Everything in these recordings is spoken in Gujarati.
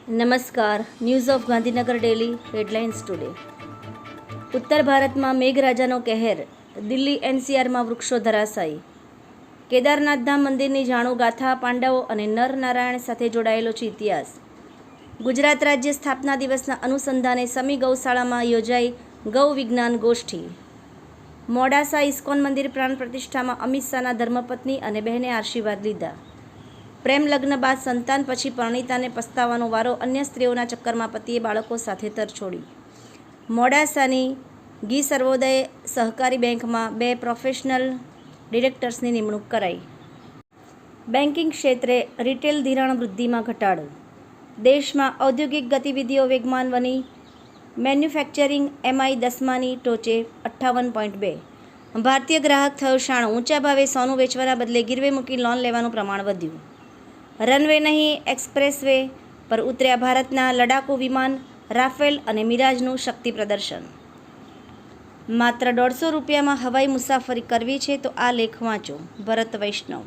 નમસ્કાર. News of Gandhinagar daily headlines today. ઉત્તર ભારતમાં મેઘરાજાનો કહેર. દિલ્હી એનસીઆરમાં વૃક્ષો ધરાશાયી. કેદારનાથ ધામ મંદિરની જાણુ ગાથા. પાંડવો અને નર નારાયણ સાથે જોડાયેલો છે ઇતિહાસ. ગુજરાત રાજ્ય સ્થાપના દિવસના અનુસંધાને સમી ગૌશાળામાં યોજાઈ ગૌ વિજ્ઞાન ગોષ્ઠી. મોડાસા ઇસ્કોન મંદિર પ્રાણ પ્રતિષ્ઠામાં અમિત શાહના ધર્મપત્ની અને બહેને આશીર્વાદ લીધા. પ્રેમ લગ્ન બાદ સંતાન પછી પરણિતાને પસ્તાવાનો વારો. અન્ય સ્ત્રીઓના ચક્કરમાં પતિએ બાળકો સાથે તરછોડી. મોડાસાની ગી સર્વોદય સહકારી બેંકમાં 2 પ્રોફેશનલ ડિરેક્ટર્સની નિમણૂક કરાઈ. બેન્કિંગ ક્ષેત્રે રિટેલ ધિરાણ વૃદ્ધિમાં ઘટાડો. દેશમાં ઔદ્યોગિક ગતિવિધિઓ વેગવાન બની. મેન્યુફેક્ચરિંગ એમઆઈ 10માની ટોચે 58.2. ભારતીય ગ્રાહક થયો શાણો. ઊંચા ભાવે સોનું વેચવાના બદલે ગીરવે મૂકી લોન લેવાનું પ્રમાણ વધ્યું. રનવે નહીં એક્સપ્રેસ વે પર ઉતર્યા ભારતના લડાકુ વિમાન. રાફેલ અને મિરાજનું શક્તિ પ્રદર્શન. માત્ર 150 રૂપિયામાં હવાઈ મુસાફરી કરવી છે તો આ લેખ વાંચો. ભરત વૈષ્ણવ.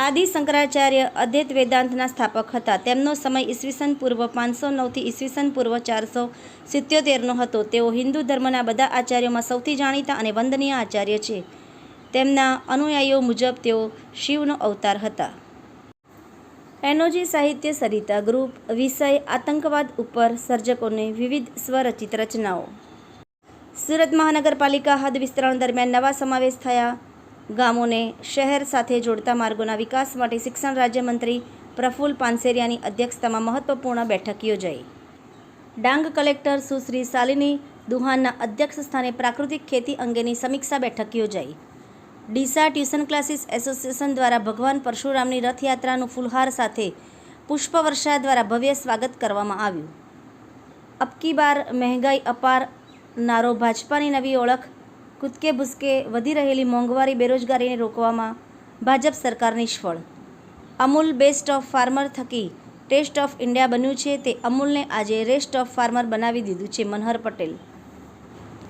આદિ શંકરાચાર્ય અદ્વૈત વેદાંતના સ્થાપક હતા. તેમનો સમય ઈસવીસન પૂર્વ 509 થી ઈસવીસન પૂર્વ 477નો હતો. તેઓ હિન્દુ ધર્મના બધા આચાર્યોમાં સૌથી જાણીતા અને વંદનીય આચાર્ય છે. તેમના અનુયાયીઓ મુજબ તેઓ શિવનો અવતાર હતા. એનોજી સાહિત્ય સરિતા ગ્રુપ. વિષય આતંકવાદ ઉપર સર્જકોને વિવિધ સ્વરચિત રચનાઓ. સુરત મહાનગરપાલિકા હદ વિસ્તરણ દરમિયાન નવા સમાવેશ થયા ગામોને શહેર સાથે જોડતા માર્ગોના વિકાસ માટે શિક્ષણ રાજ્યમંત્રી પ્રફુલ્લ પાનસેરિયાની અધ્યક્ષતામાં મહત્વપૂર્ણ બેઠક યોજાઈ. ડાંગ કલેક્ટર સુશ્રી શાલિની દુહાનના અધ્યક્ષ સ્થાને પ્રાકૃતિક ખેતી અંગેની સમીક્ષા બેઠક યોજાઈ. ડીસા ટ્યુશન ક્લાસીસ એસોસિએશન દ્વારા ભગવાન પરશુરામની રથયાત્રાનું ફૂલહાર સાથે પુષ્પવર્ષા દ્વારા ભવ્ય સ્વાગત કરવામાં આવ્યું. અબકી બાર મહેંગાઈ અપાર નારો ભાજપાની નવી ઓળખ. કૂદકે ભૂસકે વધી રહેલી મોંઘવારી બેરોજગારીને રોકવામાં ભાજપ સરકાર નિષ્ફળ. અમૂલ બેસ્ટ ઓફ ફાર્મર થકી ટેસ્ટ ઓફ ઇન્ડિયા બન્યું છે તે અમૂલને આજે રેસ્ટ ઓફ ફાર્મર બનાવી દીધું છે. મનહર પટેલ.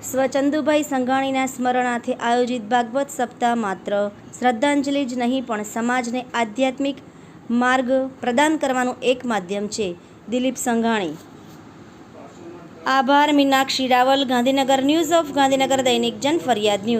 સ્વચંદુભાઈ સંઘાણીના સ્મરણાર્થે આયોજિત ભાગવત સપ્તાહ માત્ર શ્રદ્ધાંજલિ જ નહીં પણ સમાજને આધ્યાત્મિક માર્ગ પ્રદાન કરવાનું એક માધ્યમ છે. દિલીપ સંઘાણી. આભાર. મીનાક્ષી રાવલ, ગાંધીનગર. ન્યૂઝ ઓફ ગાંધીનગર દૈનિક જન ફરિયાદ ન્યૂઝ.